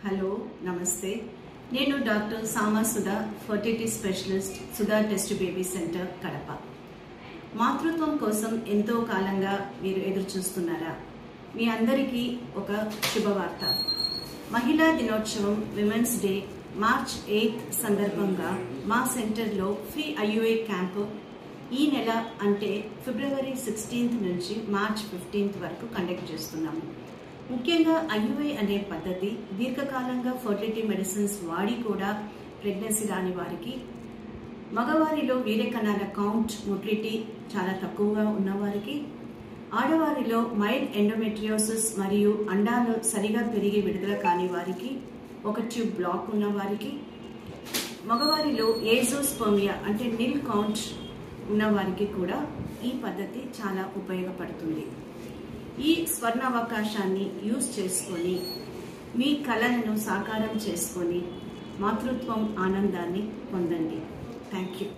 hello నమస్తే నేను doctor Sama Sudha fertility specialist Sudha test baby centre Kadapa మాతృత్వం కోసం ఎంతో కాలంగా మీరు ఎదురు చూస్తున్నారా మీ అందరికీ ఒక శుభవార్త మహిళా దినోత్సవం విమెన్స్ డే మార్చ్ 8 సందర్భంగా మా సెంటర్లో ఫ్రీ ఐయుఐ క్యాంపు ఈ నెల అంటే ఫిబ్రవరి 16th నుంచి మార్చ్ 15th వరకు కండక్ట్ చేస్తున్నాము ముఖ్యంగా ఐయుఐ అనే పద్ధతి దీర్ఘకాలంగా ఫర్టిలిటీ మెడిసిన్స్ వాడి కూడా ప్రెగ్నెన్సీ రాని వారికి మగవారిలో వీర్యకణాల కౌంట్ మొటిలిటీ చాలా తక్కువగా ఉన్నవారికి ఆడవారిలో మైల్డ్ ఎండోమెట్రియోసిస్ మరియు అండాలు సరిగా పెరిగి విడుదల కాని వారికి ఒక ట్యూబ్ బ్లాక్ ఉన్న వారికి మగవారిలో ఏజోస్పర్మియా అంటే నిల్ కౌంట్ ఉన్నవారికి కూడా ఈ పద్ధతి చాలా ఉపయోగపడుతుంది ఈ స్వర్ణావకాశాన్ని యూజ్ చేసుకొని మీ కలలను సాకారం చేసుకొని మాతృత్వం ఆనందాన్ని పొందండి థ్యాంక్ యూ